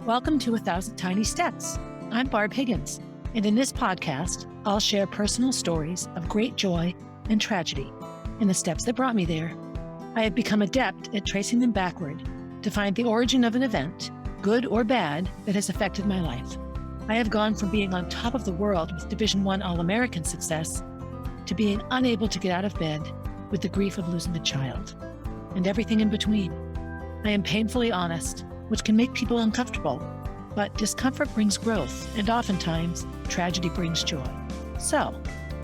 Welcome to 1,000 Tiny Steps. I'm Barb Higgins, and in this podcast, I'll share personal stories of great joy and tragedy and the steps that brought me there. I have become adept at tracing them backward to find the origin of an event, good or bad, that has affected my life. I have gone from being on top of the world with Division I All-American success to being unable to get out of bed with the grief of losing a child, and everything in between. I am painfully honest, which can make people uncomfortable, but discomfort brings growth, and oftentimes, tragedy brings joy. So,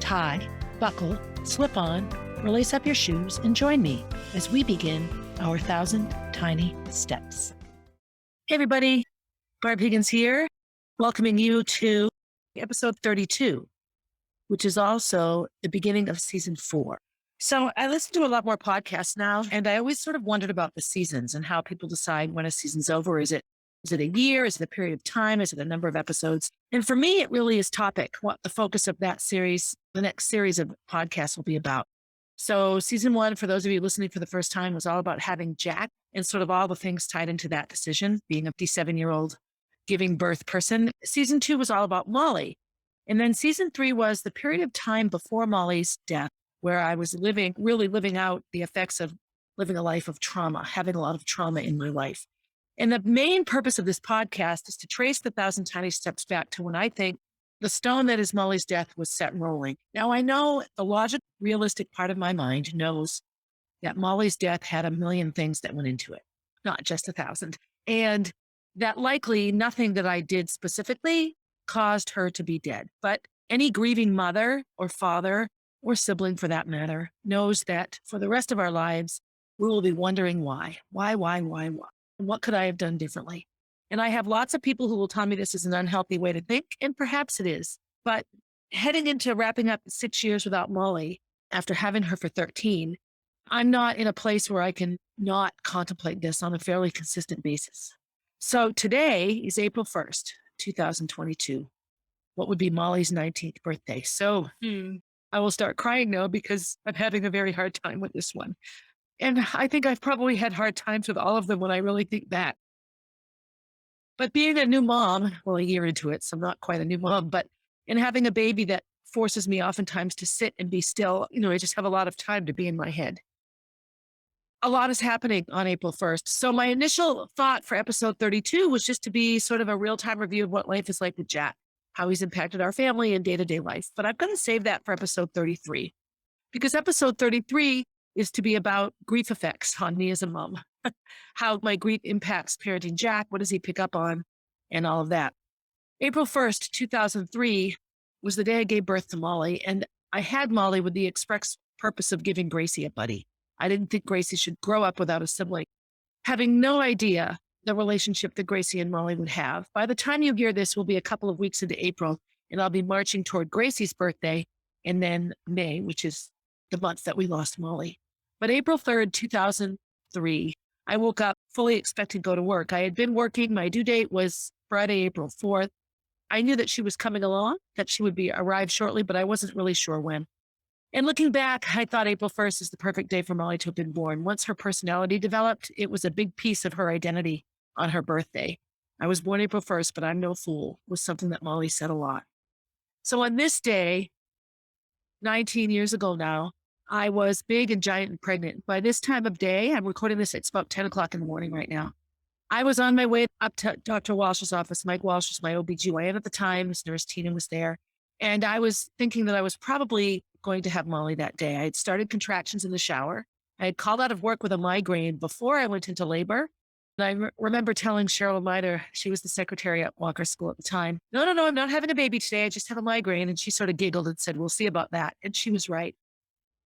tie, buckle, slip on, or lace up your shoes and join me as we begin our 1,000 Tiny Steps. Hey everybody, Barb Higgins here, welcoming you to episode 32, which is also the beginning of season 4. So I listen to a lot more podcasts now, and I always sort of wondered about the seasons and how people decide when a season's over. Is it a year? Is it a period of time? Is it a number of episodes? And for me, it really is topic, what the focus of that series, the next series of podcasts will be about. So season 1, for those of you listening for the first time, was all about having Jack and sort of all the things tied into that decision, being a 57-year-old giving birth person. Season 2 was all about Molly. And then season 3 was the period of time before Molly's death, where I was really living out the effects of living a life of trauma, having a lot of trauma in my life. And the main purpose of this podcast is to trace the 1,000 Tiny Steps back to when I think the stone that is Molly's death was set rolling. Now, I know the logic, realistic part of my mind knows that Molly's death had a million things that went into it, not just 1,000. And that likely nothing that I did specifically caused her to be dead. But any grieving mother or father or sibling for that matter, knows that for the rest of our lives, we will be wondering why. Why? What could I have done differently? And I have lots of people who will tell me this is an unhealthy way to think, and perhaps it is. But heading into wrapping up 6 years without Molly, after having her for 13, I'm not in a place where I can not contemplate this on a fairly consistent basis. So today is April 1st, 2022. What would be Molly's 19th birthday? So, I will start crying now because I'm having a very hard time with this one. And I think I've probably had hard times with all of them when I really think back. But being a new mom, well, a year into it, so I'm not quite a new mom, but in having a baby that forces me oftentimes to sit and be still, I just have a lot of time to be in my head. A lot is happening on April 1st. So my initial thought for episode 32 was just to be sort of a real-time review of what life is like with Jack, how he's impacted our family and day-to-day life. But I'm going to save that for episode 33, because episode 33 is to be about grief effects on me as a mom, how my grief impacts parenting Jack, what does he pick up on, and all of that. April 1st, 2003 was the day I gave birth to Molly, and I had Molly with the express purpose of giving Gracie a buddy. I didn't think Gracie should grow up without a sibling, having no idea the relationship that Gracie and Molly would have. By the time you hear this, we'll be a couple of weeks into April, and I'll be marching toward Gracie's birthday, and then May, which is the month that we lost Molly. But April 3rd, 2003, I woke up fully expecting to go to work. I had been working. My due date was Friday, April 4th. I knew that she was coming along, that she would arrive shortly, but I wasn't really sure when. And looking back, I thought April 1st is the perfect day for Molly to have been born. Once her personality developed, it was a big piece of her identity on her birthday. I was born April 1st, but I'm no fool, was something that Molly said a lot. So on this day, 19 years ago now, I was big and giant and pregnant. By this time of day, I'm recording this, it's about 10 o'clock in the morning right now. I was on my way up to Dr. Walsh's office. Mike Walsh was my OBGYN at the time. His nurse Tina was there. And I was thinking that I was probably going to have Molly that day. I had started contractions in the shower. I had called out of work with a migraine before I went into labor. And I remember telling Cheryl Miter, she was the secretary at Walker School at the time, no, I'm not having a baby today. I just have a migraine. And she sort of giggled and said, we'll see about that. And she was right.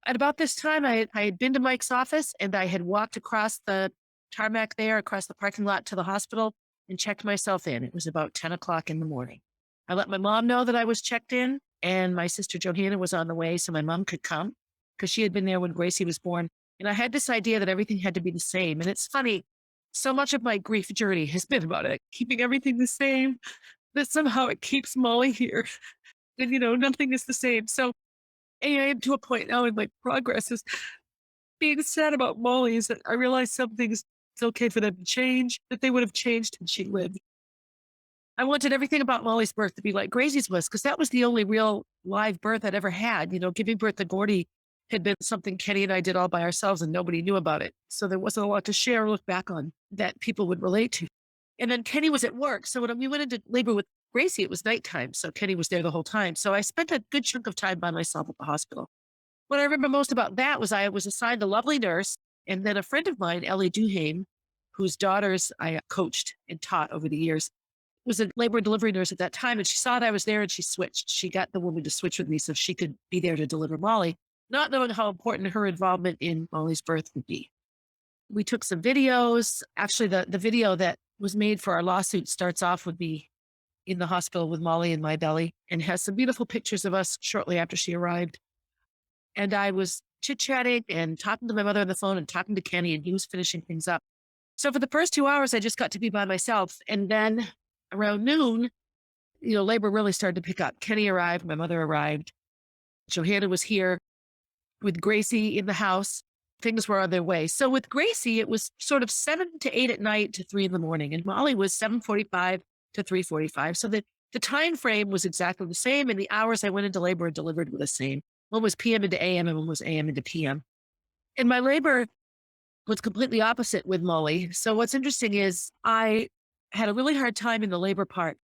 At about this time, I had been to Mike's office, and I had walked across the tarmac there, across the parking lot to the hospital, and checked myself in. It was about 10 o'clock in the morning. I let my mom know that I was checked in, and my sister Johanna was on the way so my mom could come, because she had been there when Gracie was born. And I had this idea that everything had to be the same. And it's funny, so much of my grief journey has been about it, keeping everything the same, that somehow it keeps Molly here. And, nothing is the same. So I am to a point now in my progress is being sad about Molly is that I realize some things it's okay for them to change, that they would have changed had she lived. I wanted everything about Molly's birth to be like Gracie's was, because that was the only real live birth I'd ever had. Giving birth to Gordy had been something Kenny and I did all by ourselves and nobody knew about it. So there wasn't a lot to share or look back on that people would relate to. And then Kenny was at work. So when we went into labor with Gracie, it was nighttime. So Kenny was there the whole time. So I spent a good chunk of time by myself at the hospital. What I remember most about that was I was assigned a lovely nurse and then a friend of mine, Ellie Duhame, whose daughters I coached and taught over the years, was a labor and delivery nurse at that time. And she saw that I was there and she switched. She got the woman to switch with me so she could be there to deliver Molly, not knowing how important her involvement in Molly's birth would be. We took some videos. Actually, the video that was made for our lawsuit starts off with me in the hospital with Molly in my belly and has some beautiful pictures of us shortly after she arrived. And I was chit-chatting and talking to my mother on the phone and talking to Kenny, and he was finishing things up. So for the first 2 hours, I just got to be by myself. And then around noon, labor really started to pick up. Kenny arrived, my mother arrived. Johanna was here with Gracie in the house. Things were on their way. So with Gracie, it was sort of 7 to 8 at night to 3 in the morning. And Molly was 7:45 to 3:45. So the time frame was exactly the same. And the hours I went into labor and delivered were the same. One was PM into AM and one was AM into PM. And my labor was completely opposite with Molly. So what's interesting is I had a really hard time in the labor part.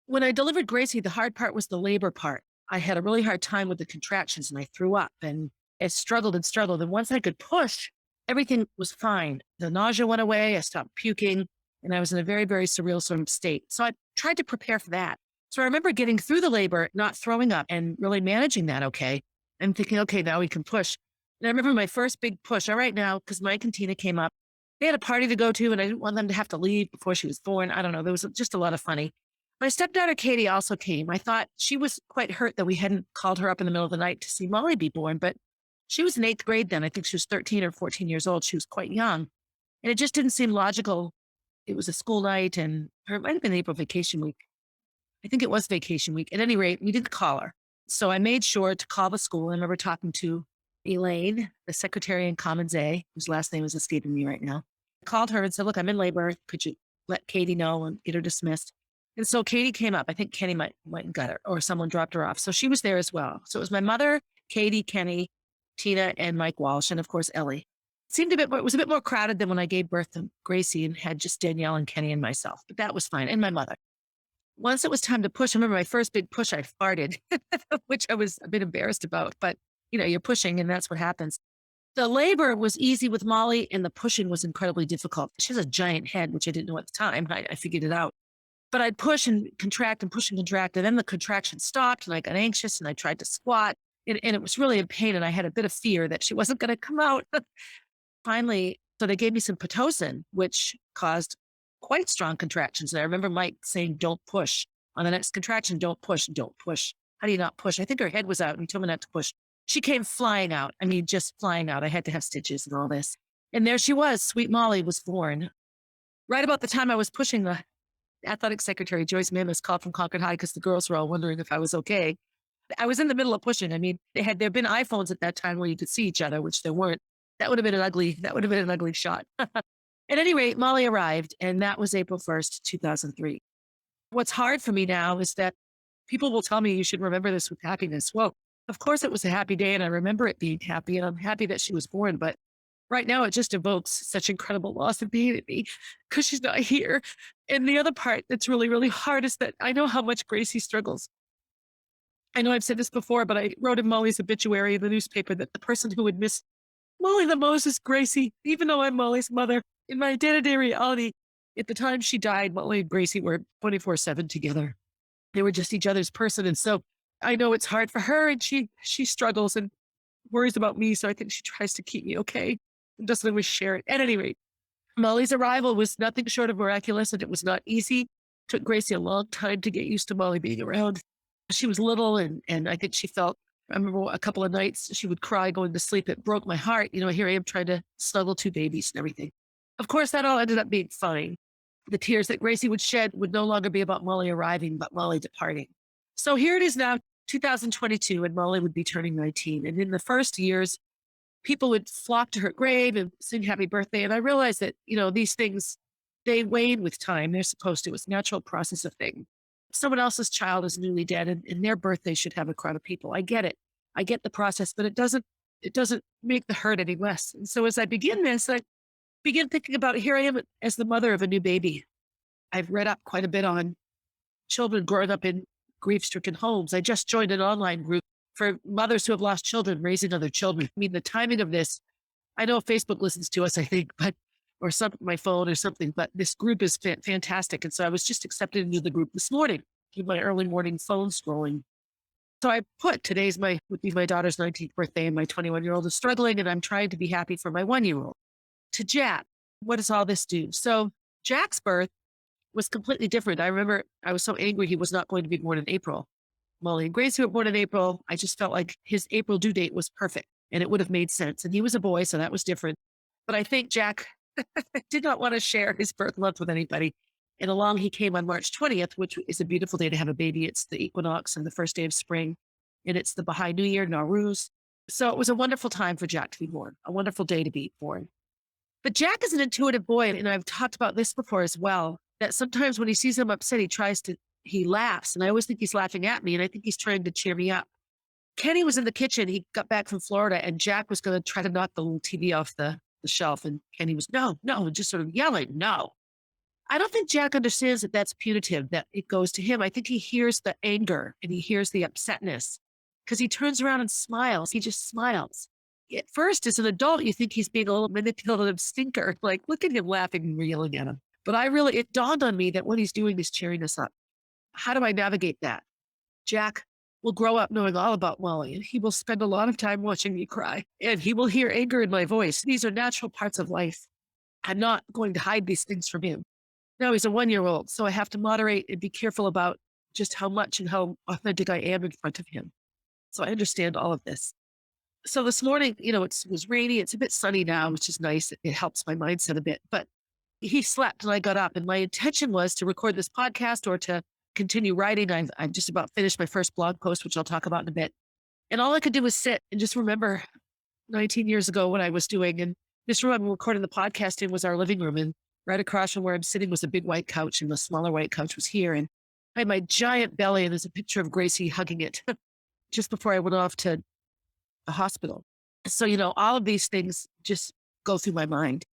When I delivered Gracie, the hard part was the labor part. I had a really hard time with the contractions and I threw up and I struggled and struggled. And once I could push, everything was fine. The nausea went away. I stopped puking and I was in a very, very surreal sort of state. So I tried to prepare for that. So I remember getting through the labor, not throwing up and really managing that okay. And thinking, okay, now we can push. And I remember my first big push. All right, now, because Mike and Tina came up, they had a party to go to and I didn't want them to have to leave before she was born. I don't know. There was just a lot of funny. My stepdaughter, Katie, also came. I thought she was quite hurt that we hadn't called her up in the middle of the night to see Molly be born, but she was in 8th grade then. I think she was 13 or 14 years old. She was quite young. And it just didn't seem logical. It was a school night or it might have been April vacation week. I think it was vacation week. At any rate, we didn't call her. So I made sure to call the school. I remember talking to Elaine, the secretary in Commons A, whose last name is escaping me right now. I called her and said, look, I'm in labor. Could you let Katie know and get her dismissed? And so Katie came up. I think Kenny went and got her or someone dropped her off. So she was there as well. So it was my mother, Katie, Kenny, Tina, and Mike Walsh, and of course, Ellie. It was a bit more crowded than when I gave birth to Gracie and had just Danielle and Kenny and myself, but that was fine. And my mother. Once it was time to push, I remember my first big push, I farted, which I was a bit embarrassed about, but you're pushing and that's what happens. The labor was easy with Molly and the pushing was incredibly difficult. She has a giant head, which I didn't know at the time. I figured it out, but I'd push and contract and push and contract. And then the contraction stopped and I got anxious and I tried to squat and it was really a pain. And I had a bit of fear that she wasn't going to come out. Finally, so they gave me some Pitocin, which caused quite strong contractions. And I remember Mike saying, don't push. On the next contraction, don't push, don't push. How do you not push? I think her head was out and he told me not to push. She came flying out. I mean, just flying out. I had to have stitches and all this. And there she was. Sweet Molly was born. Right about the time I was pushing, the athletic secretary, Joyce Mamis, called from Concord High because the girls were all wondering if I was okay. I was in the middle of pushing. I mean, there been iPhones at that time where you could see each other, which there weren't. That would have been an ugly shot. At any rate, Molly arrived, and that was April 1st, 2003. What's hard for me now is that people will tell me you should remember this with happiness. Well, of course it was a happy day, and I remember it being happy, and I'm happy that she was born. But right now, it just evokes such incredible loss of being at me because she's not here. And the other part that's really, really hard is that I know how much Gracie struggles. I know I've said this before, but I wrote in Molly's obituary in the newspaper that the person who would miss Molly the most is Gracie, even though I'm Molly's mother. In my day-to-day reality, at the time she died, Molly and Gracie were 24/7 together. They were just each other's person. And so I know it's hard for her and she struggles and worries about me. So I think she tries to keep me okay and doesn't always share it. At any rate, Molly's arrival was nothing short of miraculous and it was not easy. It took Gracie a long time to get used to Molly being around. She was little and I think I remember a couple of nights she would cry going to sleep. It broke my heart. Here I am trying to snuggle 2 babies and everything. Of course, that all ended up being fine. The tears that Gracie would shed would no longer be about Molly arriving, but Molly departing. So here it is now, 2022, and Molly would be turning 19. And in the first years, people would flock to her grave and sing happy birthday. And I realized that, these things they wane with time. They're supposed to. It's a natural process of thing. Someone else's child is newly dead and their birthday should have a crowd of people. I get it. I get the process, but it doesn't make the hurt any less. And so as I begin this, I begin thinking about here I am as the mother of a new baby. I've read up quite a bit on children growing up in grief-stricken homes. I just joined an online group for mothers who have lost children, raising other children. I mean, the timing of this, I know Facebook listens to us, I think, or my phone or something, but this group is fantastic. And so I was just accepted into the group this morning through my early morning phone scrolling. So I put would be my daughter's 19th birthday, and my 21-year-old is struggling, and I'm trying to be happy for my 1-year-old. To Jack, what does all this do? So Jack's birth was completely different. I remember I was so angry he was not going to be born in April. Molly and Gracie were born in April. I just felt like his April due date was perfect and it would have made sense. And he was a boy, so that was different. But I think Jack did not want to share his birth month with anybody. And along he came on March 20th, which is a beautiful day to have a baby. It's the equinox and the first day of spring. And it's the Baha'i New Year, Nowruz. So it was a wonderful time for Jack to be born, a wonderful day to be born. But Jack is an intuitive boy. And I've talked about this before as well, that sometimes when he sees him upset, he laughs. And I always think he's laughing at me. And I think he's trying to cheer me up. Kenny was in the kitchen. He got back from Florida and Jack was going to try to knock the little TV off the shelf. And Kenny was, no, and just sort of yelling, no. I don't think Jack understands that that's punitive, that it goes to him. I think he hears the anger and he hears the upsetness because he turns around and smiles. He just smiles. At first, as an adult, you think he's being a little manipulative stinker. Like, look at him laughing and yelling at him. But it dawned on me that what he's doing is cheering us up. How do I navigate that? Jack will grow up knowing all about Molly, and he will spend a lot of time watching me cry, and he will hear anger in my voice. These are natural parts of life. I'm not going to hide these things from him. Now he's a 1-year-old, so I have to moderate and be careful about just how much and how authentic I am in front of him. So I understand all of this. So this morning, it was rainy. It's a bit sunny now, which is nice. It helps my mindset a bit, but he slept and I got up, and my intention was to record this podcast or to continue writing. I've just about finished my first blog post, which I'll talk about in a bit. And all I could do was sit and just remember 19 years ago what I was doing. And this room I'm recording the podcast in was our living room. And right across from where I'm sitting was a big white couch, and the smaller white couch was here. And I had my giant belly, and there's a picture of Gracie hugging it just before I went off to the hospital. So, all of these things just go through my mind.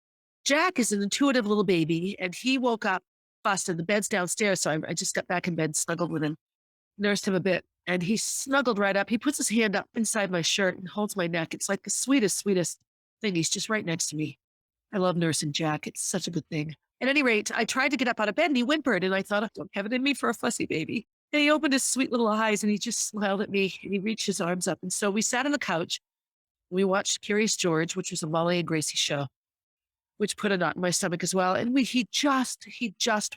Jack is an intuitive little baby, and he woke up fussed, and the bed's downstairs. So I just got back in bed, snuggled with him, nursed him a bit, and he snuggled right up. He puts his hand up inside my shirt and holds my neck. It's like the sweetest thing. He's just right next to me. I love nursing Jack. It's such a good thing. At any rate, I tried to get up out of bed and he whimpered, and I thought, I don't have it in me for a fussy baby. And he opened his sweet little eyes and he just smiled at me and he reached his arms up. And so we sat on the couch. We watched Curious George, which was a Molly and Gracie show, which put a knot in my stomach as well. And he just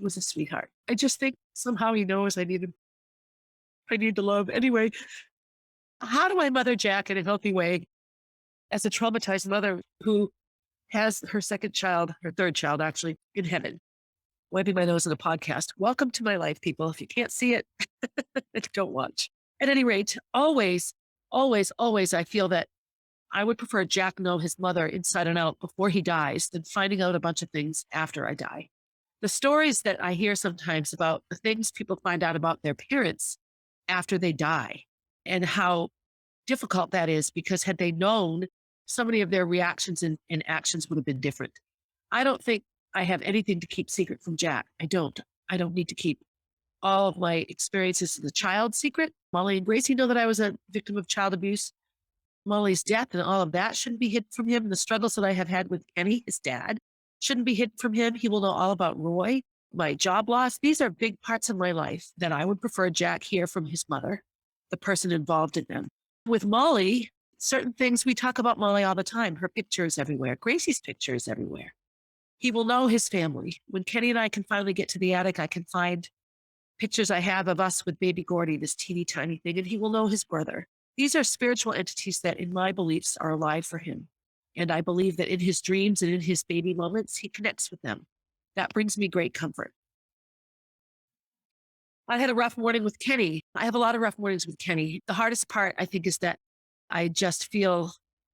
was a sweetheart. I just think somehow he knows I need to love. Anyway, how do I mother Jack in a healthy way as a traumatized mother who has her third child actually, in heaven? Wiping my nose in a podcast. Welcome to my life, people. If you can't see it, don't watch. At any rate, always, I feel that I would prefer Jack know his mother inside and out before he dies than finding out a bunch of things after I die. The stories that I hear sometimes about the things people find out about their parents after they die and how difficult that is, because had they known, so many of their reactions and actions would have been different. I don't think I have anything to keep secret from Jack. I don't need to keep all of my experiences as a child secret. Molly and Gracie know that I was a victim of child abuse. Molly's death and all of that shouldn't be hidden from him. The struggles that I have had with Kenny, his dad, shouldn't be hidden from him. He will know all about Roy, my job loss. These are big parts of my life that I would prefer Jack hear from his mother, the person involved in them. With Molly, certain things, we talk about Molly all the time. Her picture is everywhere. Gracie's picture is everywhere. He will know his family. When Kenny and I can finally get to the attic, I can find pictures I have of us with baby Gordy, this teeny tiny thing, and he will know his brother. These are spiritual entities that, in my beliefs, are alive for him. And I believe that in his dreams and in his baby moments, he connects with them. That brings me great comfort. I had a rough morning with Kenny. I have a lot of rough mornings with Kenny. The hardest part, I think, is that I just feel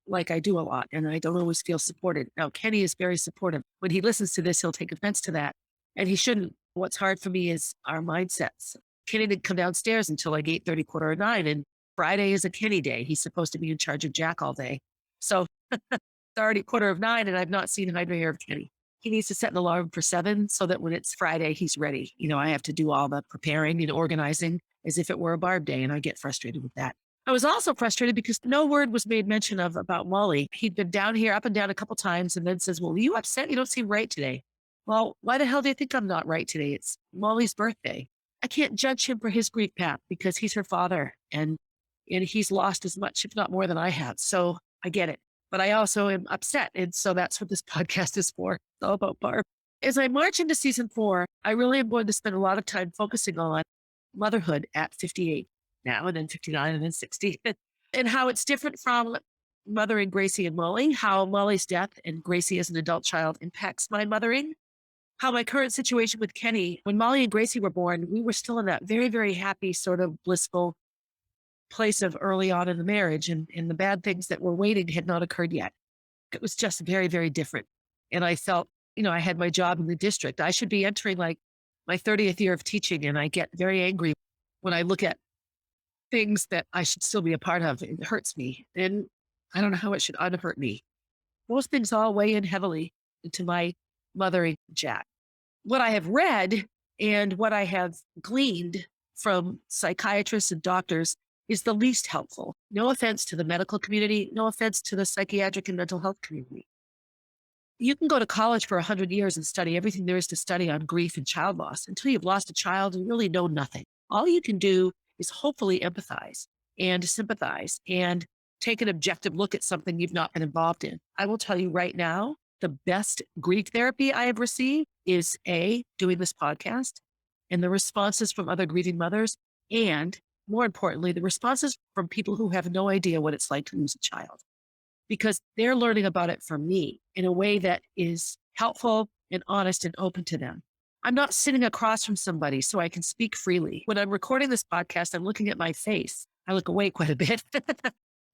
like I do a lot and I don't always feel supported. Now, Kenny is very supportive. When he listens to this, he'll take offense to that. and he shouldn't. What's hard for me is our mindsets. Kenny didn't come downstairs until like 8:30, quarter of 9. And Friday is a Kenny day. He's supposed to be in charge of Jack all day. So it's already quarter of 9 and I've not seen hide nor hair of Kenny. He needs to set an alarm for 7 so that when it's Friday, he's ready. I have to do all the preparing and organizing as if it were a Barb day. And I get frustrated with that. I was also frustrated because no word was made mention of about Molly. He'd been down here up and down a couple times and then says, well, are you upset? You don't seem right today. Well, why the hell do you think I'm not right today? It's Molly's birthday. I can't judge him for his grief path because he's her father and he's lost as much, if not more than I have. So I get it, but I also am upset. And so that's what this podcast is for. It's all about Barb. As I march into season 4, I really am going to spend a lot of time focusing on motherhood at 58 now and then 59 and then 60 and how it's different from mothering Gracie and Molly, how Molly's death and Gracie as an adult child impacts my mothering. How my current situation with Kenny, when Molly and Gracie were born, we were still in that very, very happy, sort of blissful place of early on in the marriage, and the bad things that were waiting had not occurred yet. It was just very, very different. And I felt, I had my job in the district. I should be entering like my 30th year of teaching, and I get very angry when I look at things that I should still be a part of. It hurts me. And I don't know how it should unhurt me. Those things all weigh in heavily into my mothering Jack. What I have read and what I have gleaned from psychiatrists and doctors is the least helpful. No offense to the medical community, no offense to the psychiatric and mental health community. You can go to college for 100 years and study everything there is to study on grief and child loss. Until you've lost a child, you really know nothing. All you can do is hopefully empathize and sympathize and take an objective look at something you've not been involved in. I will tell you right now, the best grief therapy I have received is doing this podcast and the responses from other grieving mothers. And more importantly, the responses from people who have no idea what it's like to lose a child, because they're learning about it from me in a way that is helpful and honest and open to them. I'm not sitting across from somebody so I can speak freely. When I'm recording this podcast, I'm looking at my face. I look away quite a bit,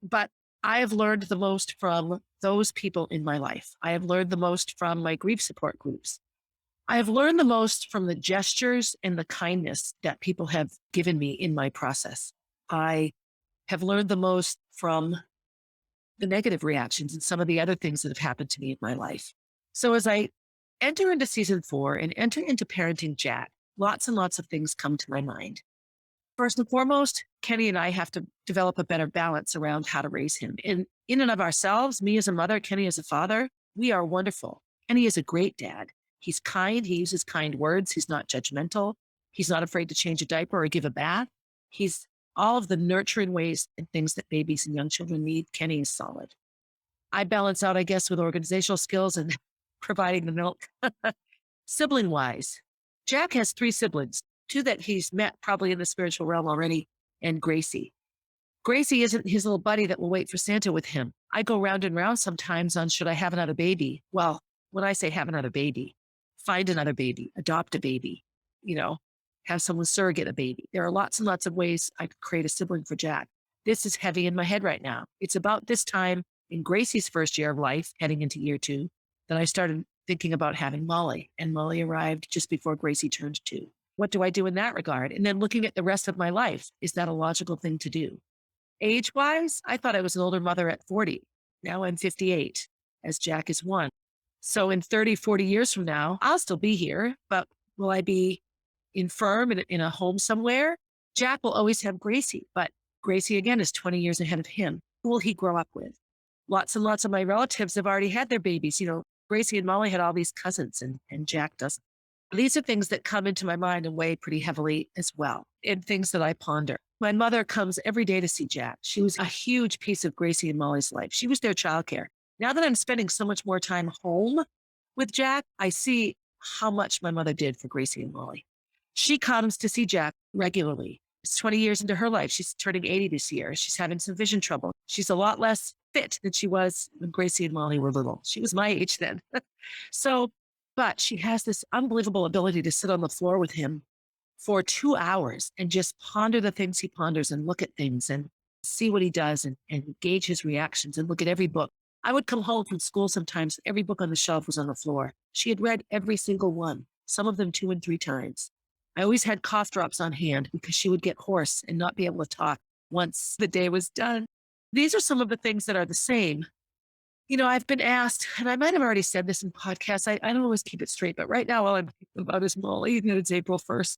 but I have learned the most from those people in my life. I have learned the most from my grief support groups. I have learned the most from the gestures and the kindness that people have given me in my process. I have learned the most from the negative reactions and some of the other things that have happened to me in my life. So as I enter into season 4 and enter into parenting Jack, lots and lots of things come to my mind. First and foremost, Kenny and I have to develop a better balance around how to raise him. In and of ourselves, me as a mother, Kenny as a father, we are wonderful. Kenny is a great dad. He's kind. He uses kind words. He's not judgmental. He's not afraid to change a diaper or give a bath. He's all of the nurturing ways and things that babies and young children need. Kenny is solid. I balance out, I guess, with organizational skills and providing the milk. Sibling-wise, Jack has 3 siblings. 2 that he's met probably in the spiritual realm already, and Gracie. Gracie isn't his little buddy that will wait for Santa with him. I go round and round sometimes on should I have another baby? Well, when I say have another baby, find another baby, adopt a baby, have someone surrogate a baby. There are lots and lots of ways I could create a sibling for Jack. This is heavy in my head right now. It's about this time in Gracie's first year of life, heading into year 2, that I started thinking about having Molly, and Molly arrived just before Gracie turned 2. What do I do in that regard? And then looking at the rest of my life, is that a logical thing to do? Age-wise, I thought I was an older mother at 40. Now I'm 58, as Jack is 1. So in 30, 40 years from now, I'll still be here, but will I be infirm in a home somewhere? Jack will always have Gracie, but Gracie, again, is 20 years ahead of him. Who will he grow up with? Lots and lots of my relatives have already had their babies. Gracie and Molly had all these cousins, and Jack doesn't. These are things that come into my mind and weigh pretty heavily as well, and things that I ponder. My mother comes every day to see Jack. She was a huge piece of Gracie and Molly's life. She was their childcare. Now that I'm spending so much more time home with Jack, I see how much my mother did for Gracie and Molly. She comes to see Jack regularly. It's 20 years into her life. She's turning 80 this year. She's having some vision trouble. She's a lot less fit than she was when Gracie and Molly were little. She was my age then. But she has this unbelievable ability to sit on the floor with him for 2 hours and just ponder the things he ponders and look at things and see what he does and gauge his reactions and look at every book. I would come home from school sometimes. Every book on the shelf was on the floor. She had read every single one. some of them 2 and 3 times. I always had cough drops on hand because she would get hoarse and not be able to talk once the day was done. These are some of the things that are the same. I've been asked, and I might have already said this in podcasts. I don't always keep it straight, but right now, all I'm thinking about is Molly, and it's April 1st.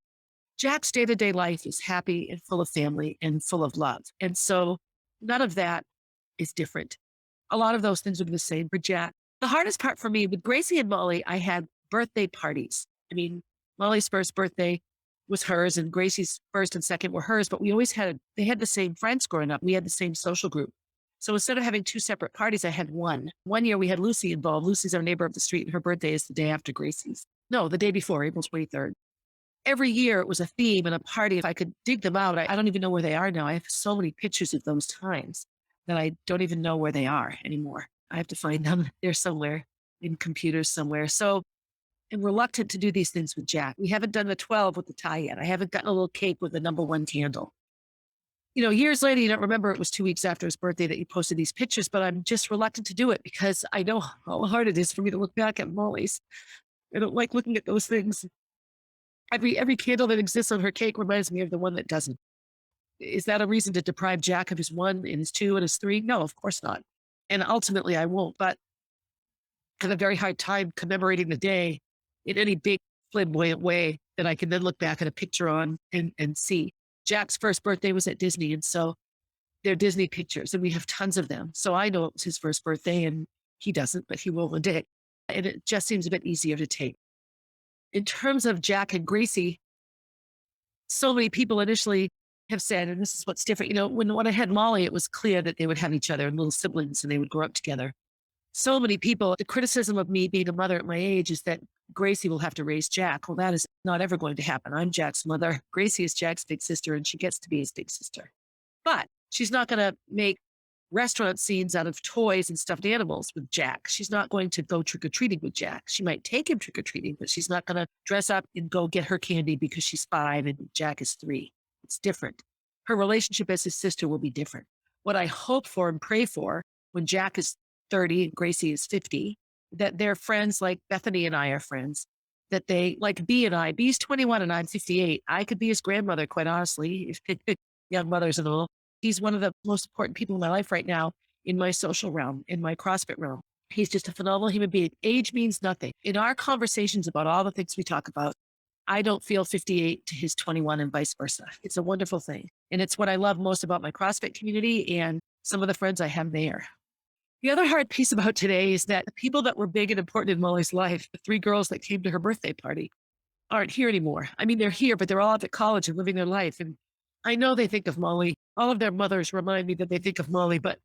Jack's day-to-day life is happy and full of family and full of love. And so none of that is different. A lot of those things would be the same for Jack. The hardest part for me with Gracie and Molly, I had birthday parties. I mean, Molly's first birthday was hers and Gracie's first and second were hers, but they had the same friends growing up. We had the same social group. So instead of having 2 separate parties, I had one. One year we had Lucy involved. Lucy's our neighbor up the street and her birthday is the day after Gracie's. No, the day before, April 23rd. Every year it was a theme and a party. If I could dig them out, I don't even know where they are now. I have so many pictures of those times that I don't even know where they are anymore. I have to find them. They're somewhere in computers somewhere. So I'm reluctant to do these things with Jack. We haven't done the 12 with the tie yet. I haven't gotten a little cake with the number 1 candle. Years later, you don't remember it was 2 weeks after his birthday that you posted these pictures, but I'm just reluctant to do it because I know how hard it is for me to look back at Molly's. I don't like looking at those things. Every candle that exists on her cake reminds me of the one that doesn't. Is that a reason to deprive Jack of his 1 and his 2 and his 3? No, of course not. And ultimately I won't, but I have a very hard time commemorating the day in any big flamboyant way that I can then look back at a picture on and see. Jack's first birthday was at Disney. And so they're Disney pictures and we have tons of them. So I know it was his first birthday and he doesn't, but he will one day. And it just seems a bit easier to take. In terms of Jack and Gracie, so many people initially have said, and this is what's different, when I had Molly, it was clear that they would have each other and little siblings and they would grow up together. So many people, the criticism of me being a mother at my age is that Gracie will have to raise Jack. Well, that is not ever going to happen. I'm Jack's mother. Gracie is Jack's big sister and she gets to be his big sister. But she's not going to make restaurant scenes out of toys and stuffed animals with Jack. She's not going to go trick-or-treating with Jack. She might take him trick-or-treating, but she's not going to dress up and go get her candy because she's 5 and Jack is 3. It's different. Her relationship as his sister will be different. What I hope for and pray for when Jack is 30 and Gracie is 50, that they're friends like Bethany and I are friends, that they like B and I. B's 21 and I'm 58. I could be his grandmother, quite honestly, if young mothers and all. He's one of the most important people in my life right now in my social realm, in my CrossFit realm. He's just a phenomenal human being. Age means nothing. In our conversations about all the things we talk about, I don't feel 58 to his 21 and vice versa. It's a wonderful thing. And it's what I love most about my CrossFit community and some of the friends I have there. The other hard piece about today is that the people that were big and important in Molly's life, the 3 girls that came to her birthday party, aren't here anymore. I mean, they're here, but they're all up at college and living their life. And I know they think of Molly. All of their mothers remind me that they think of Molly, but,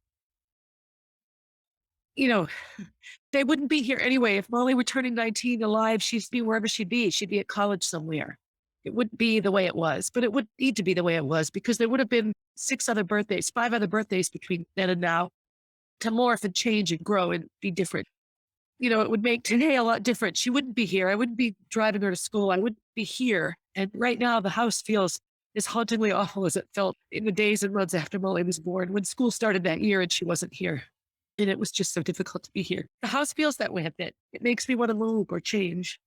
they wouldn't be here anyway. If Molly were turning 19 alive, she'd be wherever she'd be. She'd be at college somewhere. It wouldn't be the way it was, but it would need to be the way it was because there would have been 5 other birthdays between then and now to morph and change and grow and be different. It would make today a lot different. She wouldn't be here. I wouldn't be driving her to school. I wouldn't be here. And right now the house feels as hauntingly awful as it felt in the days and months after Molly was born, when school started that year and she wasn't here. And it was just so difficult to be here. The house feels that way a bit. It makes me want to move or change.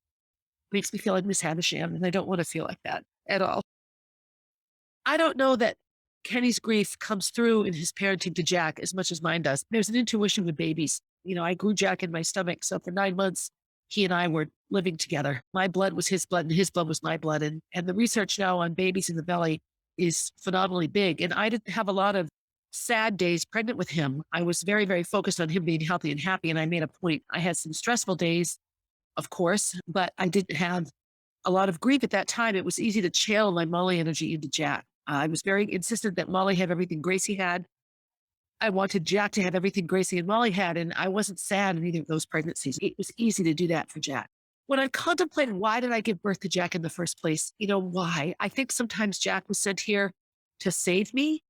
It makes me feel like Miss Havisham, and I don't want to feel like that at all. I don't know that Kenny's grief comes through in his parenting to Jack as much as mine does. There's an intuition with babies. I grew Jack in my stomach. So for 9 months, he and I were living together. My blood was his blood and his blood was my blood. And the research now on babies in the belly is phenomenally big. And I didn't have a lot of sad days pregnant with him. I was very, very focused on him being healthy and happy. And I made a point. I had some stressful days, of course, but I didn't have a lot of grief at that time. It was easy to channel my Molly energy into Jack. I was very insistent that Molly have everything Gracie had. I wanted Jack to have everything Gracie and Molly had, and I wasn't sad in either of those pregnancies. It was easy to do that for Jack. When I contemplated why did I give birth to Jack in the first place, why? I think sometimes Jack was sent here to save me.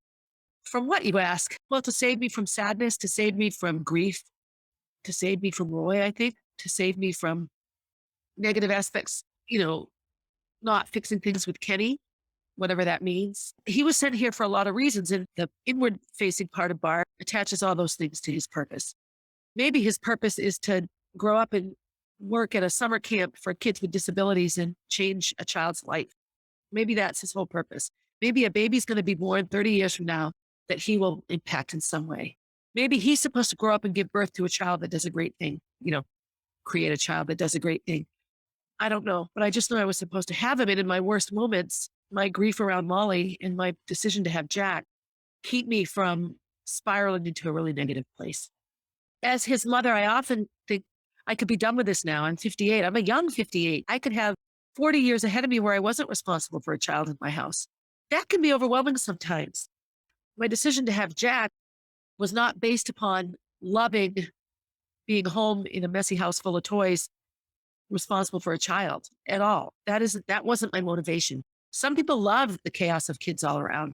From what, you ask? Well, to save me from sadness, to save me from grief, to save me from Roy, I think, to save me from negative aspects, not fixing things with Kenny, whatever that means. He was sent here for a lot of reasons, and the inward facing part of Barb attaches all those things to his purpose. Maybe his purpose is to grow up and work at a summer camp for kids with disabilities and change a child's life. Maybe that's his whole purpose. Maybe a baby's going to be born 30 years from now that he will impact in some way. Maybe he's supposed to grow up and give birth to a child that does a great thing, create a child that does a great thing. I don't know, but I just know I was supposed to have him. And in my worst moments, my grief around Molly and my decision to have Jack keep me from spiraling into a really negative place. As his mother, I often think I could be done with this now. I'm 58. I'm a young 58. I could have 40 years ahead of me where I wasn't responsible for a child in my house. That can be overwhelming sometimes. My decision to have Jack was not based upon loving being home in a messy house full of toys, responsible for a child at all. That wasn't my motivation. Some people love the chaos of kids all around.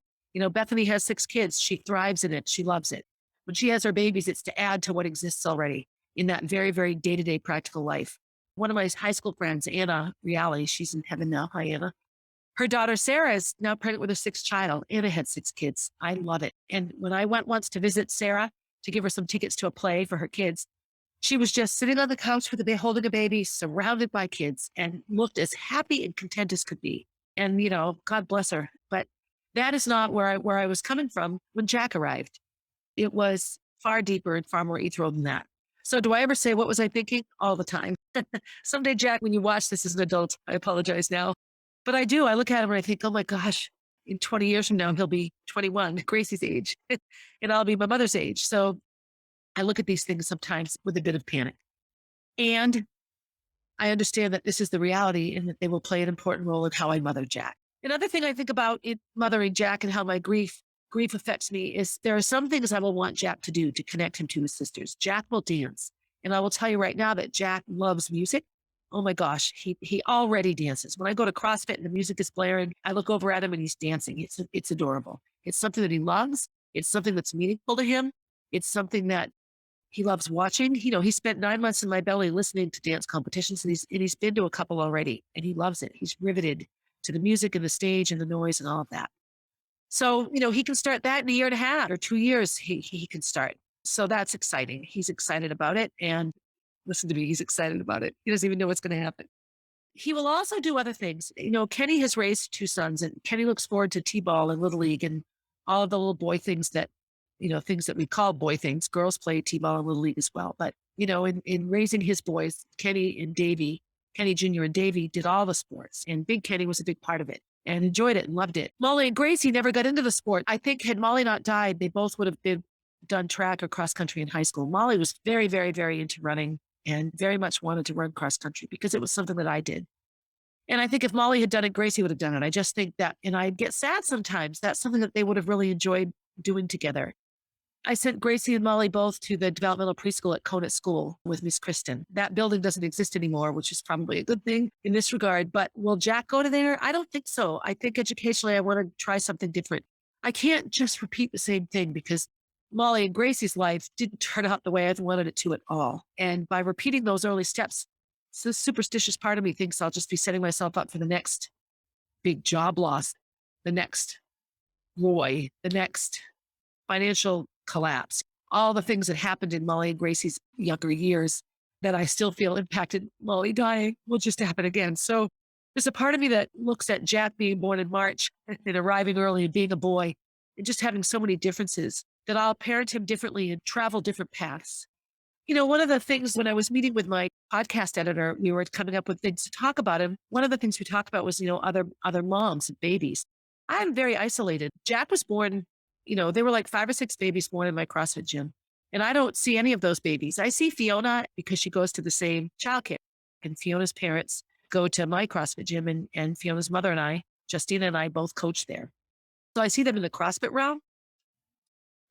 Bethany has 6 kids. She thrives in it. She loves it. When she has her babies, it's to add to what exists already in that very, very day-to-day practical life. One of my high school friends, Anna Reale, she's in heaven now. Hi, Anna. Her daughter, Sarah, is now pregnant with her 6th child. Anna had 6 kids. I love it. And when I went once to visit Sarah to give her some tickets to a play for her kids, she was just sitting on the couch with holding a baby, surrounded by kids, and looked as happy and content as could be. And, God bless her. But that is not where I was coming from when Jack arrived. It was far deeper and far more ethereal than that. So do I ever say, what was I thinking? All the time. Someday, Jack, when you watch this as an adult, I apologize now. But I do. I look at him and I think, oh my gosh, in 20 years from now, he'll be 21, Gracie's age, and I'll be my mother's age. So I look at these things sometimes with a bit of panic. And I understand that this is the reality and that they will play an important role in how I mother Jack. Another thing I think about in mothering Jack and how my grief affects me is there are some things I will want Jack to do to connect him to his sisters. Jack will dance. And I will tell you right now that Jack loves music. Oh my gosh, he already dances. When I go to CrossFit and the music is blaring, I look over at him and he's dancing. It's adorable. It's something that he loves. It's something that's meaningful to him. It's something that he loves watching. He spent 9 months in my belly listening to dance competitions, and he's been to a couple already, and he loves it. He's riveted to the music and the stage and the noise and all of that. So, he can start that in a year and a half or 2 years, he can start. So that's exciting. He's excited about it. And listen to me, he's excited about it. He doesn't even know what's going to happen. He will also do other things. Kenny has raised 2 sons, and Kenny looks forward to T-ball and Little League and all of the little boy things that we call boy things. Girls play T-ball and Little League as well. But, in raising his boys, Kenny Jr. and Davy did all the sports, and Big Kenny was a big part of it and enjoyed it and loved it. Molly and Gracie never got into the sport. I think had Molly not died, they both would have done track or cross country in high school. Molly was very, very, very into running and very much wanted to run cross country because it was something that I did. And I think if Molly had done it, Gracie would have done it. I just think that, and I get sad sometimes, that's something that they would have really enjoyed doing together. I sent Gracie and Molly both to the developmental preschool at Conant School with Miss Kristen. That building doesn't exist anymore, which is probably a good thing in this regard. But will Jack go to there? I don't think so. I think educationally, I want to try something different. I can't just repeat the same thing because Molly and Gracie's life didn't turn out the way I wanted it to at all. And by repeating those early steps, the superstitious part of me thinks I'll just be setting myself up for the next big job loss, the next Roy, the next financial collapse, all the things that happened in Molly and Gracie's younger years that I still feel impacted Molly dying will just happen again. So there's a part of me that looks at Jack being born in March and arriving early and being a boy and just having so many differences that I'll parent him differently and travel different paths. One of the things when I was meeting with my podcast editor, we were coming up with things to talk about him. One of the things we talked about was, other moms and babies. I'm very isolated. Jack was born, there were like 5 or 6 babies born in my CrossFit gym. And I don't see any of those babies. I see Fiona because she goes to the same childcare. And Fiona's parents go to my CrossFit gym, and Fiona's mother and I, Justina and I, both coach there. So I see them in the CrossFit realm,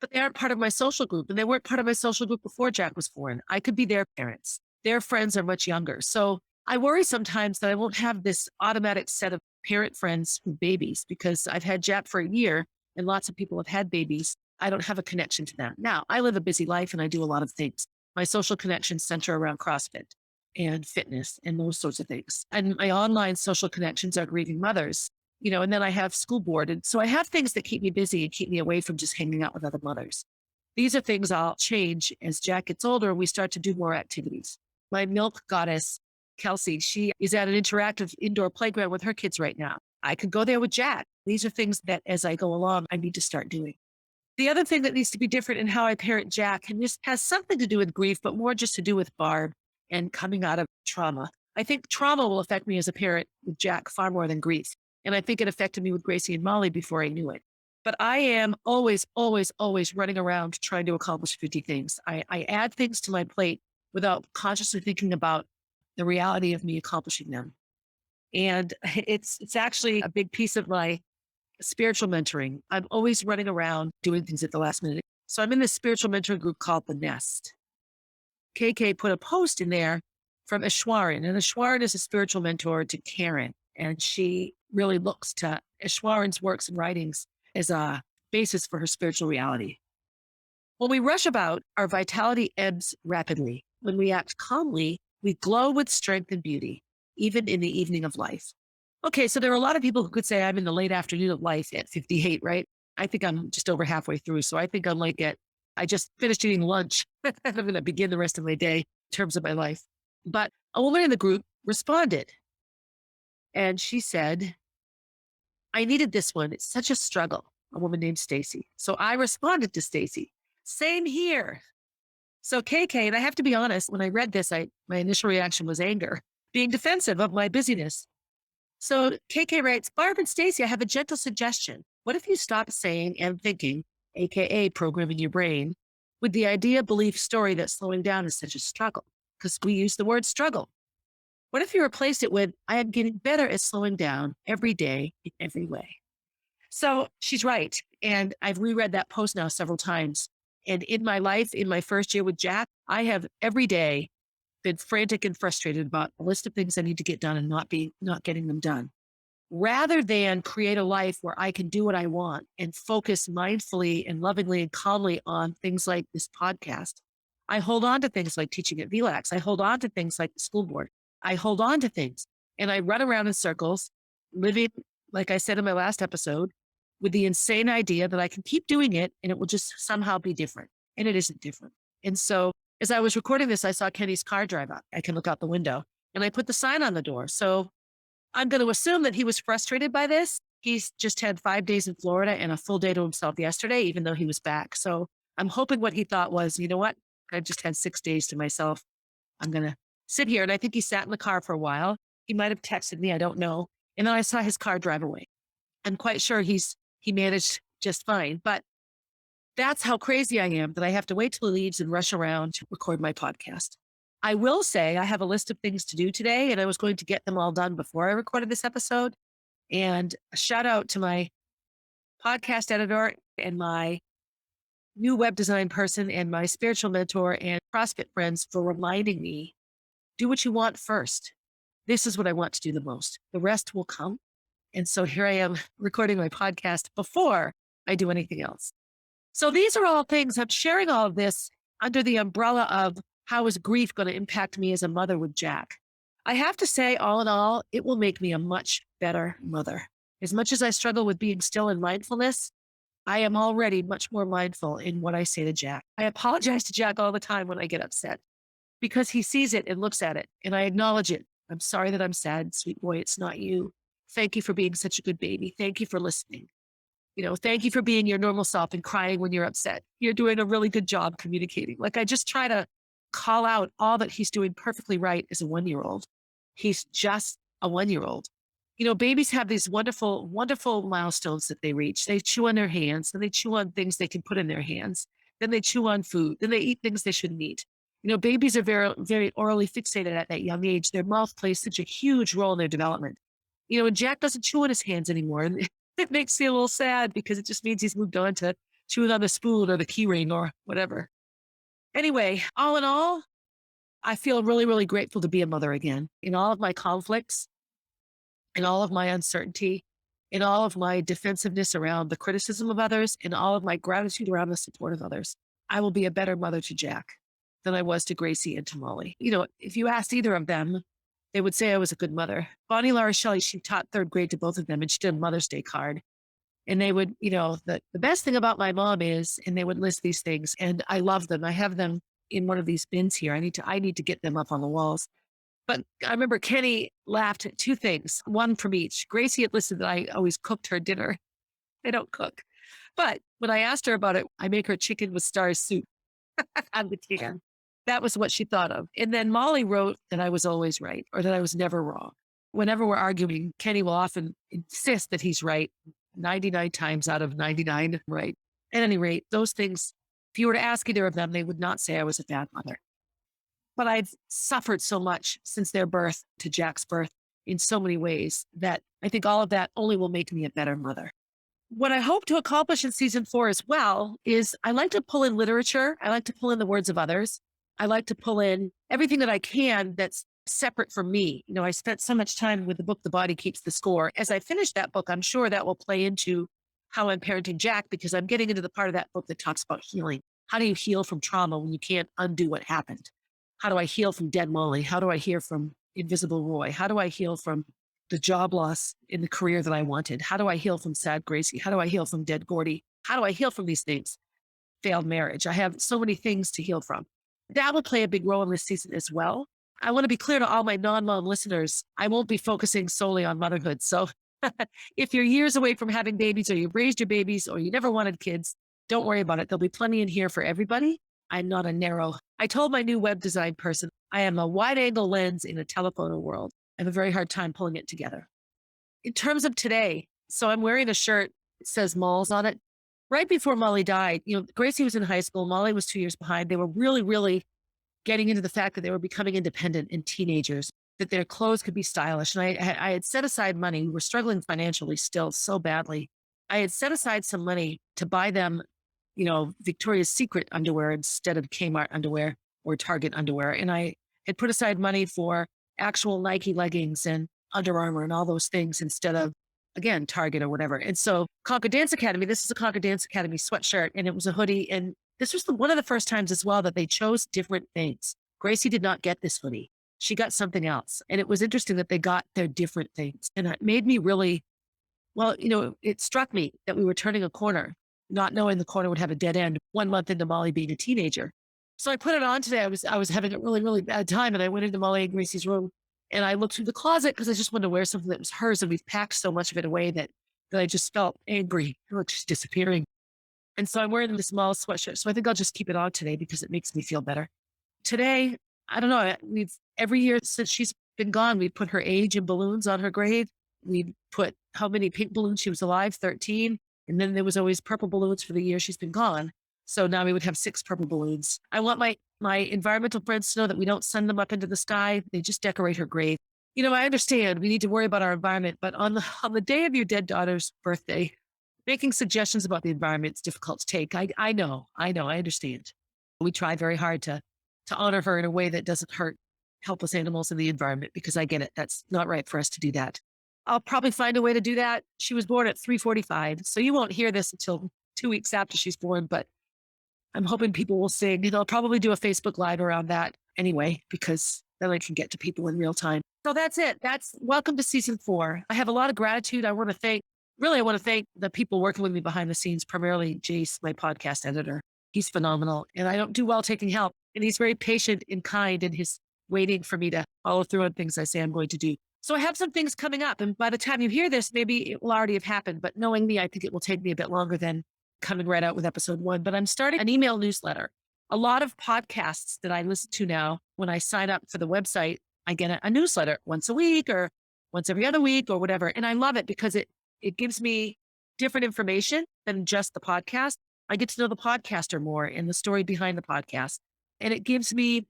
but they aren't part of my social group. And they weren't part of my social group before Jack was born. I could be their parents. Their friends are much younger. So I worry sometimes that I won't have this automatic set of parent friends with babies because I've had Jack for a year and lots of people have had babies. I don't have a connection to that. Now, I live a busy life and I do a lot of things. My social connections center around CrossFit and fitness and those sorts of things. And my online social connections are grieving mothers, and then I have school board. And so I have things that keep me busy and keep me away from just hanging out with other mothers. These are things I'll change as Jack gets older and we start to do more activities. My milk goddess Kelsey, she is at an interactive indoor playground with her kids right now. I could go there with Jack. These are things that as I go along, I need to start doing. The other thing that needs to be different in how I parent Jack, and this has something to do with grief, but more just to do with Barb and coming out of trauma. I think trauma will affect me as a parent with Jack far more than grief. And I think it affected me with Gracie and Molly before I knew it. But I am always, always, always running around trying to accomplish 50 things. I add things to my plate without consciously thinking about the reality of me accomplishing them. And it's actually a big piece of my spiritual mentoring. I'm always running around doing things at the last minute. So I'm in this spiritual mentoring group called The Nest. KK put a post in there from Ishwaran, and Ishwaran is a spiritual mentor to Karen. And she really looks to Ishwaran's works and writings as a basis for her spiritual reality. When we rush about, our vitality ebbs rapidly. When we act calmly, we glow with strength and beauty, even in the evening of life. Okay, so there are a lot of people who could say I'm in the late afternoon of life at 58, right? I think I'm just over halfway through. So I think I'm like I just finished eating lunch. I'm going to begin the rest of my day in terms of my life. But a woman in the group responded. And she said, I needed this one. It's such a struggle. A woman named Stacy. So I responded to Stacy. Same here. So KK, and I have to be honest, when I read this, my initial reaction was anger, being defensive of my busyness. So KK writes, Barb and Stacy, I have a gentle suggestion. What if you stop saying and thinking, AKA programming your brain, with the idea, belief, story that slowing down is such a struggle? Because we use the word struggle. What if you replaced it with, I am getting better at slowing down every day in every way? So she's right. And I've reread that post now several times. And in my life, in my first year with Jack, I have every day been frantic and frustrated about a list of things I need to get done and not getting them done. Rather than create a life where I can do what I want and focus mindfully and lovingly and calmly on things like this podcast, I hold on to things like teaching at VLAX. I hold on to things like the school board. I hold on to things and I run around in circles, living, like I said in my last episode, with the insane idea that I can keep doing it and it will just somehow be different. And it isn't different. And so as I was recording this, I saw Kenny's car drive up. I can look out the window and I put the sign on the door. So I'm going to assume that he was frustrated by this. He's just had 5 days in Florida and a full day to himself yesterday, even though he was back. So I'm hoping what he thought was, you know what? I just had 6 days to myself. I'm going to sit here. And I think he sat in the car for a while. He might've texted me. I don't know. And then I saw his car drive away. I'm quite sure he managed just fine, but that's how crazy I am that I have to wait till he leaves and rush around to record my podcast. I will say I have a list of things to do today and I was going to get them all done before I recorded this episode. And a shout out to my podcast editor and my new web design person and my spiritual mentor and CrossFit friends for reminding me, do what you want first. This is what I want to do the most. The rest will come. And so here I am recording my podcast before I do anything else. So these are all things, I'm sharing all of this under the umbrella of how is grief going to impact me as a mother with Jack. I have to say, all in all, it will make me a much better mother. As much as I struggle with being still in mindfulness, I am already much more mindful in what I say to Jack. I apologize to Jack all the time when I get upset because he sees it and looks at it and I acknowledge it. I'm sorry that I'm sad, sweet boy. It's not you. Thank you for being such a good baby. Thank you for listening. Thank you for being your normal self and crying when you're upset. You're doing a really good job communicating. Like I just try to call out all that he's doing perfectly right as a 1-year-old. He's just a 1-year-old. Babies have these wonderful, wonderful milestones that they reach. They chew on their hands, then they chew on things they can put in their hands. Then they chew on food. Then they eat things they shouldn't eat. Babies are very, very orally fixated at that young age. Their mouth plays such a huge role in their development. And Jack doesn't chew on his hands anymore. And it makes me a little sad because it just means he's moved on to chewing on the spoon or the key ring or whatever. Anyway, all in all, I feel really, really grateful to be a mother again. In all of my conflicts, in all of my uncertainty, in all of my defensiveness around the criticism of others, in all of my gratitude around the support of others, I will be a better mother to Jack than I was to Gracie and to Molly. If you asked either of them, they would say I was a good mother. Bonnie Laura Shelley, she taught 3rd grade to both of them and she did a Mother's Day card. And they would, the best thing about my mom is, and they would list these things and I love them. I have them in one of these bins here. I need to get them up on the walls. But I remember Kenny laughed at two things, one from each. Gracie had listed that I always cooked her dinner. I don't cook. But when I asked her about it, I make her chicken with star soup on the can. That was what she thought of. And then Molly wrote that I was always right or that I was never wrong. Whenever we're arguing, Kenny will often insist that he's right 99 times out of 99, right? At any rate, those things, if you were to ask either of them, they would not say I was a bad mother. But I've suffered so much since their birth to Jack's birth in so many ways that I think all of that only will make me a better mother. What I hope to accomplish in season 4 as well is I like to pull in literature. I like to pull in the words of others. I like to pull in everything that I can that's separate from me. I spent so much time with the book, The Body Keeps the Score. As I finish that book, I'm sure that will play into how I'm parenting Jack, because I'm getting into the part of that book that talks about healing. How do you heal from trauma when you can't undo what happened? How do I heal from dead Molly? How do I heal from invisible Roy? How do I heal from the job loss in the career that I wanted? How do I heal from sad Gracie? How do I heal from dead Gordy? How do I heal from these things? Failed marriage. I have so many things to heal from. That will play a big role in this season as well. I want to be clear to all my non-mom listeners, I won't be focusing solely on motherhood. So if you're years away from having babies, or you've raised your babies, or you never wanted kids, don't worry about it. There'll be plenty in here for everybody. I'm not a narrow. I told my new web design person, I am a wide angle lens in a telephoto world. I have a very hard time pulling it together. In terms of today, so I'm wearing a shirt that says Malls on it. Right before Molly died, Gracie was in high school. Molly was 2 years behind. They were really, really getting into the fact that they were becoming independent and teenagers, that their clothes could be stylish. And I had set aside money. We were struggling financially still so badly. I had set aside some money to buy them, Victoria's Secret underwear instead of Kmart underwear or Target underwear. And I had put aside money for actual Nike leggings and Under Armour and all those things instead of, again, Target or whatever. And so Concord Dance Academy, this is a Concord Dance Academy sweatshirt, and it was a hoodie. And this was one of the first times as well that they chose different things. Gracie did not get this hoodie. She got something else. And it was interesting that they got their different things. And it made me really, it struck me that we were turning a corner, not knowing the corner would have a dead end 1 month into Molly being a teenager. So I put it on today. I was having a really, really bad time. And I went into Molly and Gracie's room and I looked through the closet because I just wanted to wear something that was hers. And we've packed so much of it away that I just felt angry. It was just disappearing. And so I'm wearing this small sweatshirt. So I think I'll just keep it on today because it makes me feel better. Today, I don't know, every year since she's been gone, we put her age in balloons on her grave. We put how many pink balloons she was alive, 13. And then there was always purple balloons for the year she's been gone. So now we would have 6 purple balloons. I want my environmental friends to know that we don't send them up into the sky. They just decorate her grave. I understand we need to worry about our environment, but on the day of your dead daughter's birthday, making suggestions about the environment is difficult to take. I know, I understand. We try very hard to honor her in a way that doesn't hurt helpless animals in the environment, because I get it. That's not right for us to do that. I'll probably find a way to do that. She was born at 3:45, so you won't hear this until 2 weeks after she's born, but I'm hoping people will sing. I'll probably do a Facebook Live around that anyway, because then I can get to people in real time. So that's it. Welcome to season 4. I have a lot of gratitude. I want to thank the people working with me behind the scenes, primarily Jace, my podcast editor. He's phenomenal. And I don't do well taking help. And he's very patient and kind, and he's waiting for me to follow through on things I say I'm going to do. So I have some things coming up. And by the time you hear this, maybe it will already have happened. But knowing me, I think it will take me a bit longer than coming right out with episode 1. But I'm starting an email newsletter. A lot of podcasts that I listen to now, when I sign up for the website, I get a newsletter once a week or once every other week or whatever. And I love it because it gives me different information than just the podcast. I get to know the podcaster more and the story behind the podcast. And it gives me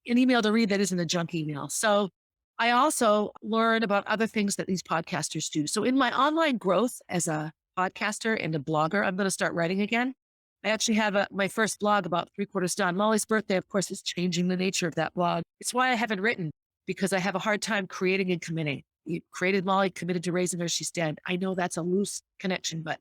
an email to read that isn't a junk email. So I also learn about other things that these podcasters do. So in my online growth as a podcaster and a blogger, I'm going to start writing again. I actually have my first blog about 3/4 done. Molly's birthday, of course, is changing the nature of that blog. It's why I haven't written, because I have a hard time creating and committing. You created Molly, committed to raising her, she's dead. I know that's a loose connection, but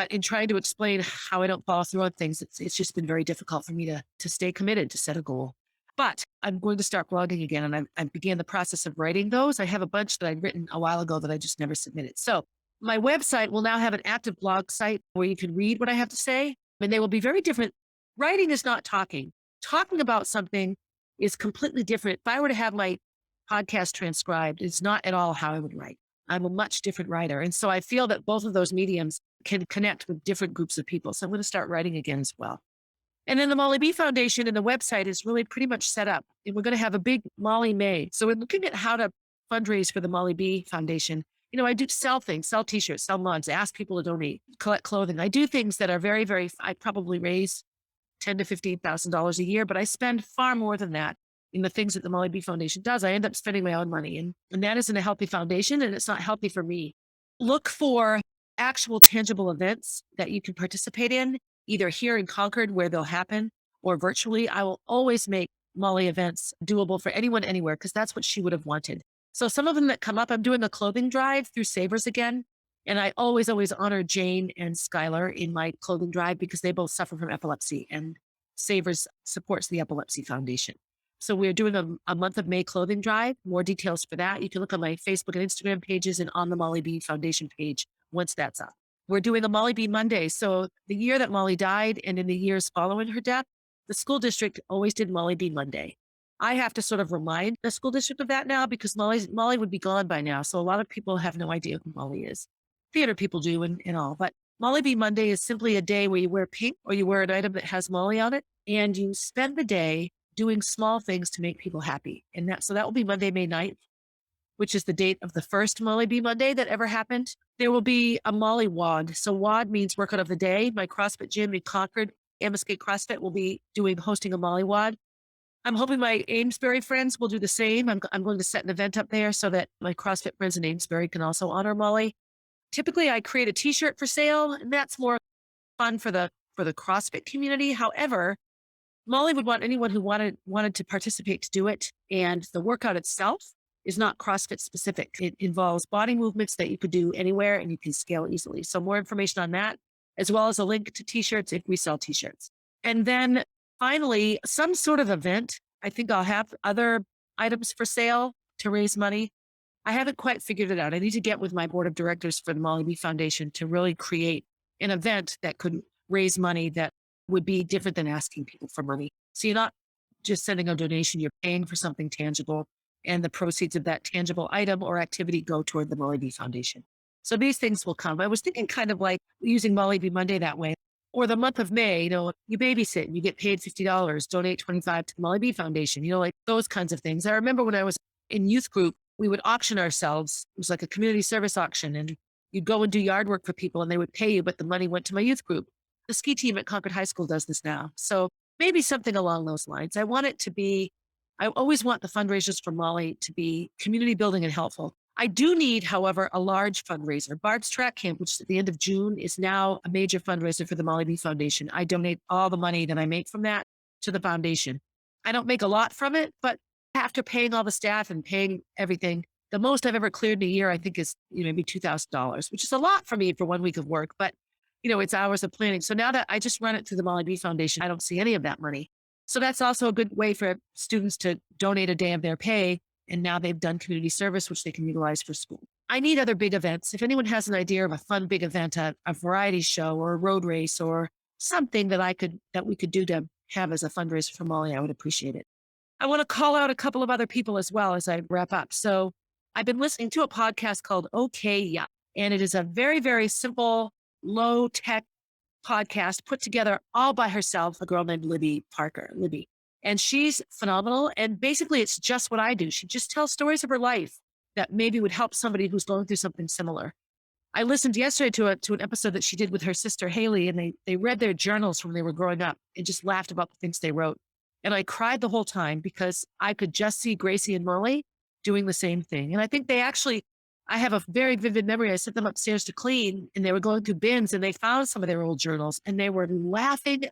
in trying to explain how I don't follow through on things, it's just been very difficult for me to stay committed, to set a goal. But I'm going to start blogging again, and I began the process of writing those. I have a bunch that I'd written a while ago that I just never submitted. So my website will now have an active blog site where you can read what I have to say, and they will be very different. Writing is not talking. Talking about something is completely different. If I were to have my podcast transcribed is not at all how I would write. I'm a much different writer. And so I feel that both of those mediums can connect with different groups of people. So I'm going to start writing again as well. And then the MollyB Foundation and the website is really pretty much set up. And we're going to have a big Molly May. So we're looking at how to fundraise for the MollyB Foundation. I do sell things, sell t-shirts, sell mugs, ask people to donate, collect clothing. I do things that are very, very, I probably raise $10,000 to $15,000 a year, but I spend far more than that in the things that the MollyB Foundation does. I end up spending my own money, and that isn't a healthy foundation, and it's not healthy for me. Look for actual tangible events that you can participate in, either here in Concord where they'll happen or virtually. I will always make Molly events doable for anyone, anywhere, because that's what she would have wanted. So some of them that come up, I'm doing a clothing drive through Savers again. And I always honor Jane and Skylar in my clothing drive because they both suffer from epilepsy, and Savers supports the Epilepsy Foundation. So we're doing a month of May clothing drive. More details for that. You can look on my Facebook and Instagram pages and on the MollyB Foundation page once that's up. We're doing a MollyB Monday. So the year that Molly died and in the years following her death, the school district always did MollyB Monday. I have to sort of remind the school district of that now because Molly would be gone by now. So a lot of people have no idea who Molly is. Theater people do and all. But MollyB Monday is simply a day where you wear pink or you wear an item that has Molly on it, and you spend the day doing small things to make people happy. So that will be Monday, May 9th, which is the date of the first MollyB Monday that ever happened. There will be a Molly WOD. So WOD means workout of the day. My CrossFit gym in Concord, Amoskeag CrossFit, will be hosting a Molly WOD. I'm hoping my Amesbury friends will do the same. I'm going to set an event up there so that my CrossFit friends in Amesbury can also honor Molly. Typically, I create a t-shirt for sale, and that's more fun for the CrossFit community. However, Molly would want anyone who wanted to participate to do it. And the workout itself is not CrossFit specific. It involves body movements that you could do anywhere and you can scale easily. So more information on that, as well as a link to t-shirts if we sell t-shirts. And then finally, some sort of event. I think I'll have other items for sale to raise money. I haven't quite figured it out. I need to get with my board of directors for the MollyB Foundation to really create an event that could raise money that would be different than asking people for money. So you're not just sending a donation, you're paying for something tangible, and the proceeds of that tangible item or activity go toward the MollyB Foundation. So these things will come. I was thinking kind of like using MollyB Monday that way. Or the month of May, you babysit and you get paid $50, donate $25 to the MollyB Foundation, like those kinds of things. I remember when I was in youth group, we would auction ourselves. It was like a community service auction, and you'd go and do yard work for people and they would pay you, but the money went to my youth group. The ski team at Concord High School does this now. So maybe something along those lines. I always want the fundraisers for Molly to be community building and helpful. I do need, however, a large fundraiser. Bard's Track Camp, which is at the end of June, is now a major fundraiser for the MollyB Foundation. I donate all the money that I make from that to the foundation. I don't make a lot from it, but after paying all the staff and paying everything, the most I've ever cleared in a year, I think, is maybe $2,000, which is a lot for me for 1 week of work. But it's hours of planning. So now that I just run it through the MollyB Foundation, I don't see any of that money. So that's also a good way for students to donate a day of their pay. And now they've done community service, which they can utilize for school. I need other big events. If anyone has an idea of a fun big event, a variety show or a road race or something that we could do to have as a fundraiser for Molly, I would appreciate it. I want to call out a couple of other people as well as I wrap up. So I've been listening to a podcast called Okay Yeah, and it is a very, very simple, low tech podcast put together all by herself, a girl named Libby Parker. And she's phenomenal. And basically, it's just what I do. She just tells stories of her life that maybe would help somebody who's going through something similar. I listened yesterday to an episode that she did with her sister, Haley, and they read their journals from when they were growing up and just laughed about the things they wrote. And I cried the whole time because I could just see Gracie and Molly doing the same thing. And I think I have a very vivid memory. I sent them upstairs to clean and they were going through bins and they found some of their old journals and they were laughing.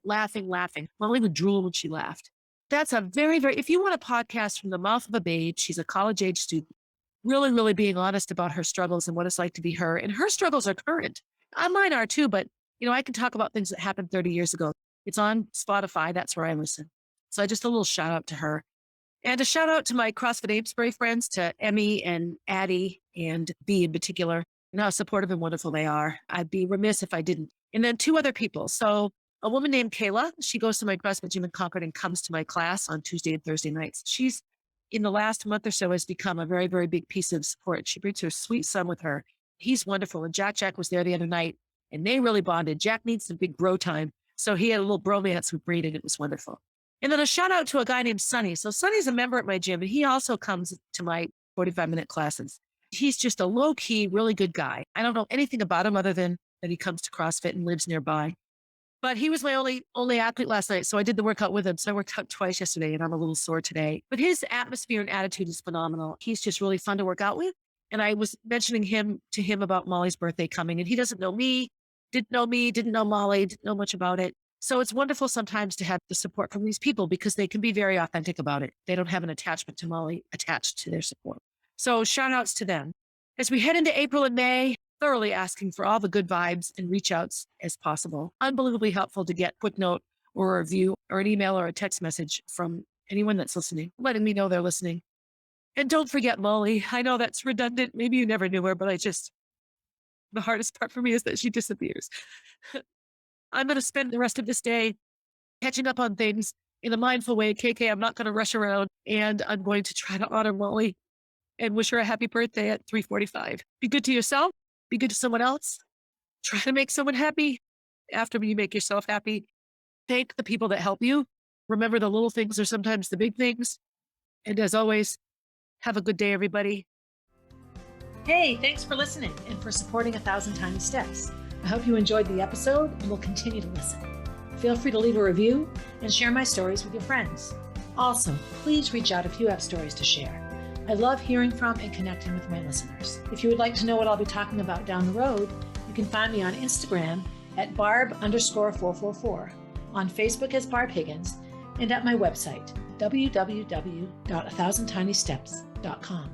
Molly would drool when she laughed. That's a very, very, if you want a podcast from the mouth of a babe, she's a college age student, really, really being honest about her struggles and what it's like to be her. And her struggles are current. Mine are too, but I can talk about things that happened 30 years ago. It's on Spotify. That's where I listen. So just a little shout out to her. And a shout out to my CrossFit Amesbury friends, to Emmy and Addie and B in particular, and how supportive and wonderful they are. I'd be remiss if I didn't. And then two other people. So a woman named Kayla, she goes to my CrossFit gym in Concord and comes to my class on Tuesday and Thursday nights. She's in the last month or so has become a very, very big piece of support. She brings her sweet son with her. He's wonderful. And Jack was there the other night and they really bonded. Jack needs some big bro time. So he had a little bromance with Breed and it was wonderful. And then a shout out to a guy named Sonny. So Sonny's a member at my gym and he also comes to my 45-minute classes. He's just a low key, really good guy. I don't know anything about him other than that he comes to CrossFit and lives nearby. But he was my only athlete last night. So I did the workout with him. So I worked out twice yesterday and I'm a little sore today. But his atmosphere and attitude is phenomenal. He's just really fun to work out with. And I was mentioning to him about Molly's birthday coming. And he doesn't know me, didn't know Molly, didn't know much about it. So it's wonderful sometimes to have the support from these people because they can be very authentic about it. They don't have an attachment to Molly attached to their support. So shout outs to them. As we head into April and May, thoroughly asking for all the good vibes and reach outs as possible. Unbelievably helpful to get a quick note or a review or an email or a text message from anyone that's listening, letting me know they're listening. And don't forget Molly. I know that's redundant. Maybe you never knew her, but the hardest part for me is that she disappears. I'm going to spend the rest of this day catching up on things in a mindful way. KK, I'm not going to rush around and I'm going to try to honor Molly and wish her a happy birthday at 3:45. Be good to yourself. Be good to someone else. Try to make someone happy after you make yourself happy. Thank the people that help you. Remember the little things are sometimes the big things. And as always, have a good day, everybody. Hey, thanks for listening and for supporting 1,000 Tiny Steps. I hope you enjoyed the episode and will continue to listen. Feel free to leave a review and share my stories with your friends. Also, please reach out if you have stories to share. I love hearing from and connecting with my listeners. If you would like to know what I'll be talking about down the road, you can find me on Instagram at barb_444, on Facebook as Barb Higgins, and at my website, www.1000tinysteps.com.